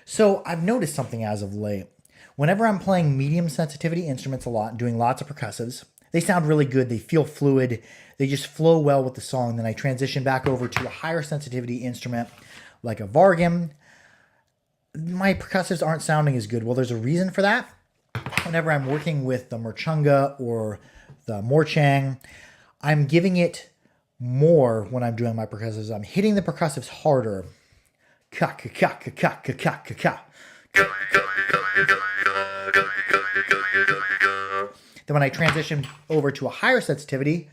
So I've noticed something as of late. Whenever I'm playing medium sensitivity instruments a lot, doing lots of percussives, they sound really good. They feel fluid. They just flow well with the song. Then I transition back over to a higher sensitivity instrument like a vargam. My percussives aren't sounding as good. Well, there's a reason for that. Whenever I'm working with the murchunga or the morchang, I'm giving it more when I'm doing my percussives. I'm hitting the percussives harder. Ka ka ka ka ka ka ka ka ka. Then when I transition over to a higher sensitivity,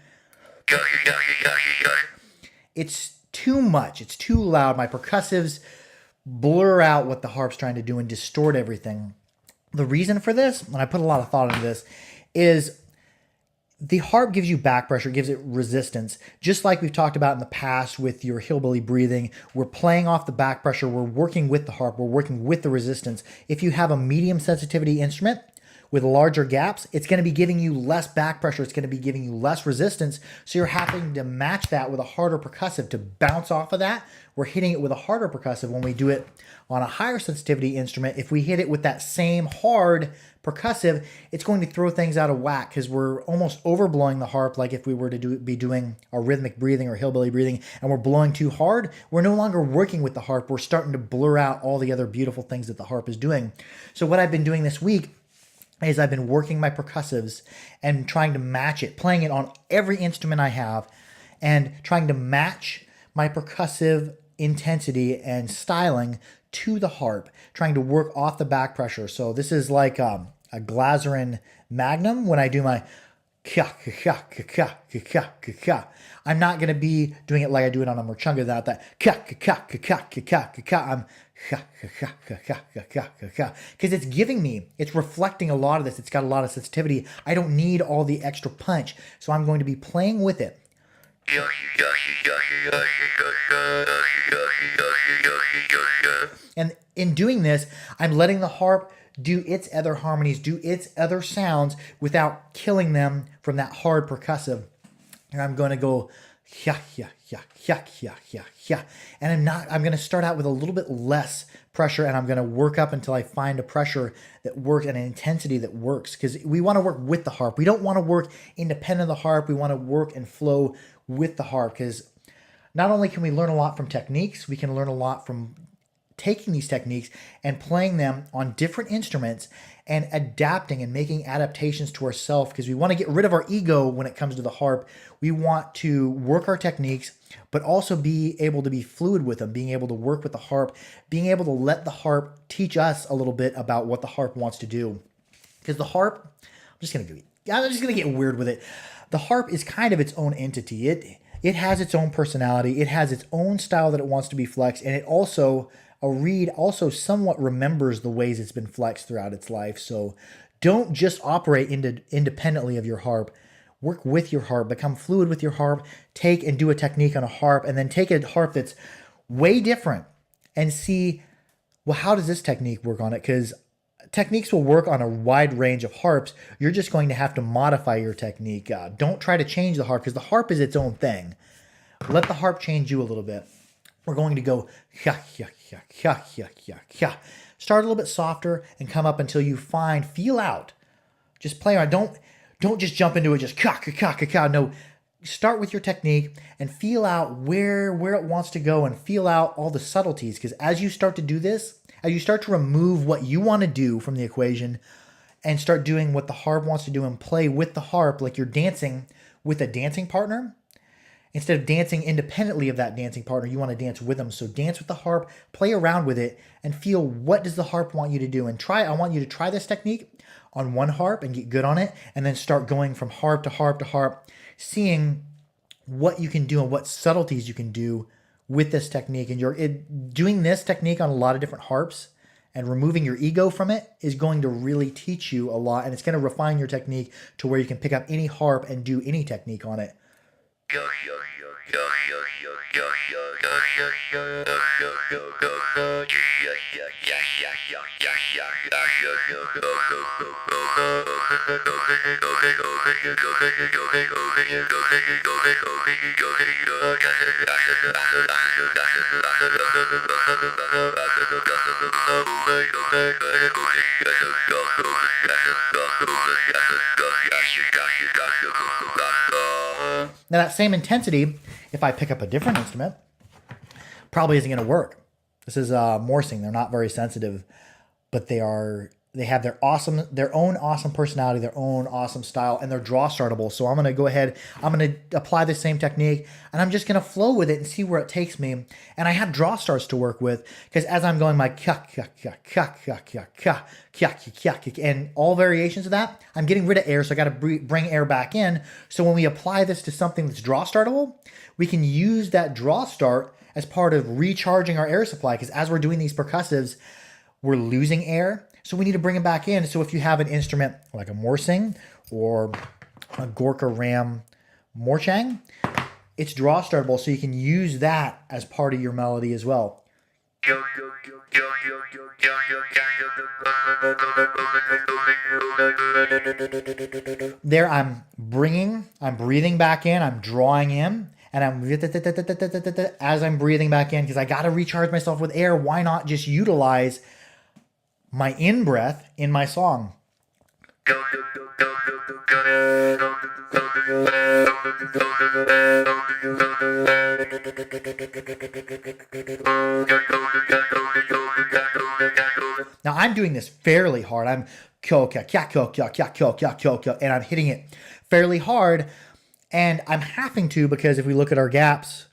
it's too much. It's too loud. My percussives blur out what the harp's trying to do and distort everything. The reason for this, and I put a lot of thought into this, is the harp gives you back pressure, gives it resistance. Just like we've talked about in the past with your hillbilly breathing, we're playing off the back pressure. We're working with the harp. We're working with the resistance. If you have a medium sensitivity instrument with larger gaps, it's going to be giving you less back pressure. It's going to be giving you less resistance. So you're having to match that with a harder percussive to bounce off of that. We're hitting it with a harder percussive when we do it on a higher sensitivity instrument. If we hit it with that same hard percussive, it's going to throw things out of whack because we're almost overblowing the harp. Like if we were to be doing our rhythmic breathing or hillbilly breathing and we're blowing too hard, we're no longer working with the harp. We're starting to blur out all the other beautiful things that the harp is doing. So what I've been doing this week is I've been working my percussives and trying to match it, playing it on every instrument I have and trying to match my percussive intensity and styling to the harp, trying to work off the back pressure. So this is like a Glazerin Magnum when I do my ka ka ka ka ka ka ka ka. I'm not going to be doing it like I do it on a Murchunga without that ka ka ka ka ka ka ka ka ka. I'm ka ka ka ka ka ka ka ka ka because it's giving me, it's reflecting a lot of this. It's got a lot of sensitivity. I don't need all the extra punch, so I'm going to be playing with it. And in doing this, I'm letting the harp do its other harmonies, do its other sounds without killing them from that hard percussive. And I'm going to go yeah, yeah, yeah, yeah, yeah, yeah, yeah. And I'm going to start out with a little bit less pressure and I'm going to work up until I find a pressure that works and an intensity that works because we want to work with the harp. We don't want to work independent of the harp. We want to work and flow with the harp because not only can we learn a lot from techniques, we can learn a lot from taking these techniques and playing them on different instruments and adapting and making adaptations to ourselves because we want to get rid of our ego when it comes to the harp. We want to work our techniques, but also be able to be fluid with them, being able to work with the harp, being able to let the harp teach us a little bit about what the harp wants to do. Because the harp, I'm just going to get weird with it. The harp is kind of its own entity. It has its own personality. It has its own style that it wants to be flexed, and it also a reed also somewhat remembers the ways it's been flexed throughout its life. So don't just operate independently of your harp. Work with your harp, become fluid with your harp, take and do a technique on a harp, and then take a harp that's way different and see, well, how does this technique work on it? Because techniques will work on a wide range of harps. You're just going to have to modify your technique. Don't try to change the harp because the harp is its own thing. Let the harp change you a little bit. We're going to go yeah, yeah, yeah, yeah, yeah, yeah, yeah. Start a little bit softer and come up until you feel out. Just play around. Don't just jump into it. Just ka ka ka ka ka. No, start with your technique and feel out where it wants to go and feel out all the subtleties. Because as you start to do this, as you start to remove what you want to do from the equation and start doing what the harp wants to do and play with the harp like you're dancing with a dancing partner. Instead of dancing independently of that dancing partner, you want to dance with them. So dance with the harp, play around with it, and feel what does the harp want you to do. And I want you to try this technique on one harp and get good on it, and then start going from harp to harp to harp, seeing what you can do and what subtleties you can do with this technique. And doing this technique on a lot of different harps and removing your ego from it is going to really teach you a lot, and it's going to refine your technique to where you can pick up any harp and do any technique on it. Now that same intensity, if I pick up a different instrument, probably isn't going to work. This is Morsing. They're not very sensitive, but they have their own awesome personality, their own awesome style, and they're draw startable. So I'm going to go ahead, I'm going to apply the same technique, and I'm just going to flow with it and see where it takes me. And I have draw starts to work with, because as I'm going my kya, kya, kya, kya, kya, kya, kya, kya, kya, kya, and all variations of that, I'm getting rid of air, so I got to bring air back in. So when we apply this to something that's draw startable, we can use that draw start as part of recharging our air supply, because as we're doing these percussives, we're losing air. So we need to bring it back in. So if you have an instrument like a Morsing or a Gorka Ram Morchang, it's draw startable, so you can use that as part of your melody as well. There I'm breathing back in, I'm drawing in, and I'm as I'm breathing back in, because I got to recharge myself with air. Why not just utilize my in-breath in my song? Now I'm doing this fairly hard. I'm kyo kya kya kyo kya kya kyo kya kyo kyo, and I'm hitting it fairly hard, and I'm having to, because if we look at our gaps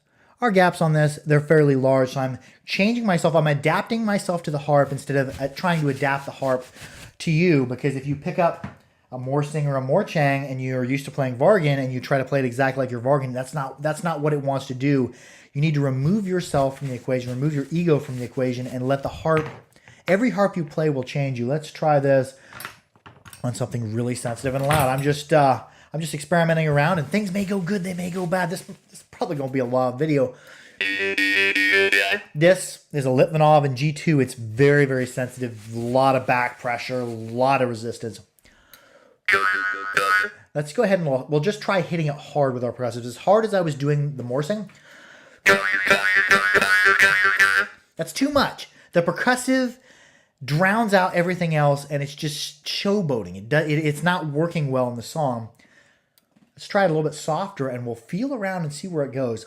on this, they're fairly large. So I'm changing myself. I'm adapting myself to the harp instead of trying to adapt the harp to you. Because if you pick up a Morsing or a Morchang and you're used to playing Vargan and you try to play it exactly like your Vargan, that's not what it wants to do. You need to remove yourself from the equation, remove your ego from the equation, and let the harp, every harp you play will change you. Let's try this on something really sensitive and loud. I'm just experimenting around, and things may go good, they may go bad. This is probably going to be a long video. This is a Litvinov in G2. It's very, very sensitive. A lot of back pressure, a lot of resistance. Let's go ahead and we'll just try hitting it hard with our percussives. As hard as I was doing the Morsing, that's too much. The percussive drowns out everything else, and it's just showboating. It's not working well in the song. Let's try it a little bit softer, and we'll feel around and see where it goes.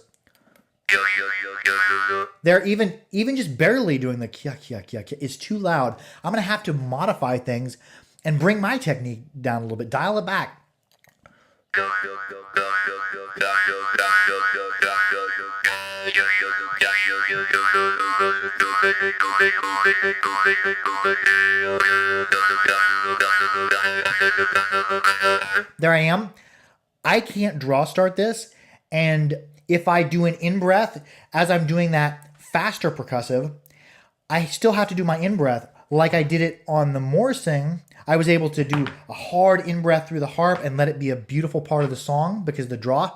They're even just barely doing the kya kya kya kya is too loud. I'm gonna have to modify things and bring my technique down a little bit, dial it back. There I am. I can't draw start this, and if I do an in-breath, as I'm doing that faster percussive, I still have to do my in-breath like I did it on the Morsing. I was able to do a hard in-breath through the harp and let it be a beautiful part of the song because the draw.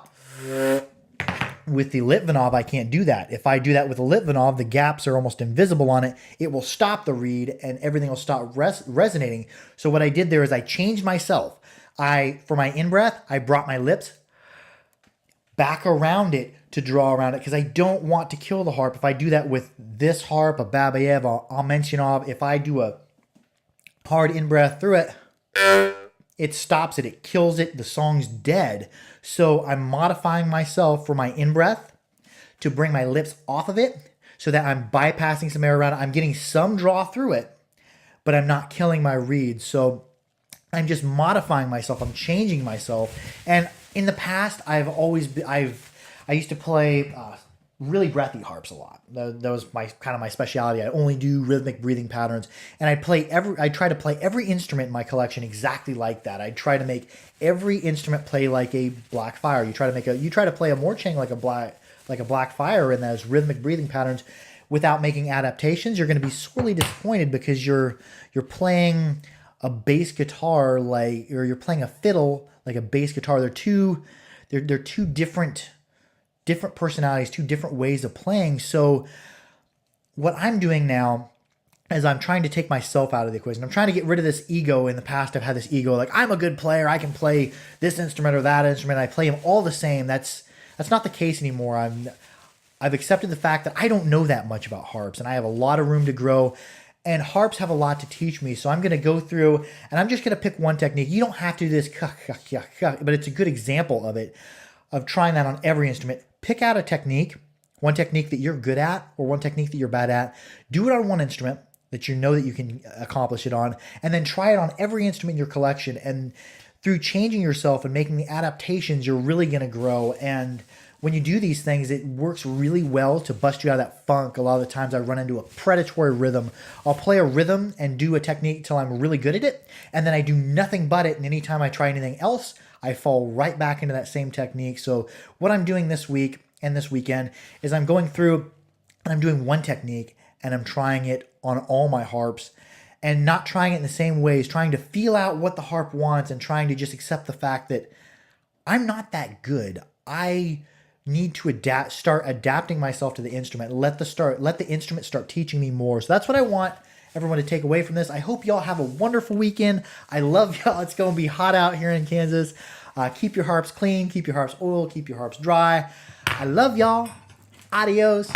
With the Litvinov, I can't do that. If I do that with the Litvinov, the gaps are almost invisible on it. It will stop the reed and everything will stop resonating. So what I did there is I changed myself. For my in-breath, I brought my lips back around it to draw around it because I don't want to kill the harp. If I do that with this harp, a Babayev, a Mentionov, if I do a hard in-breath through it, it stops it, it kills it, the song's dead. So I'm modifying myself for my in-breath to bring my lips off of it so that I'm bypassing some air around it. I'm getting some draw through it, but I'm not killing my reed. So I'm just modifying myself, I'm changing myself. And in the past, I used to play really breathy harps a lot. That was my kind of my specialty. I only do rhythmic breathing patterns, and I try to play every instrument in my collection exactly like that. I try to make every instrument play like a black fire. You try to play a Morchang like a black fire in those rhythmic breathing patterns without making adaptations. You're going to be sorely disappointed because you're playing a bass guitar or you're playing a fiddle like a bass guitar. They're two different different personalities, two different ways of playing. So what I'm doing now is I'm trying to take myself out of the equation. I'm trying to get rid of this ego. In the past, I've had this ego, like I'm a good player. I can play this instrument or that instrument. I play them all the same. That's not the case anymore. I've accepted the fact that I don't know that much about harps, and I have a lot of room to grow. And harps have a lot to teach me. So I'm going to go through, and I'm just going to pick one technique. You don't have to do this, but it's a good example of it, of trying that on every instrument. Pick out a technique, one technique that you're good at or one technique that you're bad at. Do it on one instrument that you know that you can accomplish it on, and then try it on every instrument in your collection. And through changing yourself and making the adaptations, you're really going to grow. And when you do these things, it works really well to bust you out of that funk. A lot of the times I run into a predatory rhythm. I'll play a rhythm and do a technique till I'm really good at it, and then I do nothing but it. And anytime I try anything else, I fall right back into that same technique. So what I'm doing this week and this weekend is I'm going through and I'm doing one technique and I'm trying it on all my harps, and not trying it in the same ways, trying to feel out what the harp wants and trying to just accept the fact that I'm not that good. I need to start adapting myself to the instrument. Let the instrument start teaching me more. So that's what I want everyone to take away from this. I hope y'all have a wonderful weekend. I love y'all. It's going to be hot out here in Kansas. Keep your harps clean, keep your harps oiled, keep your harps dry. I love y'all. Adios.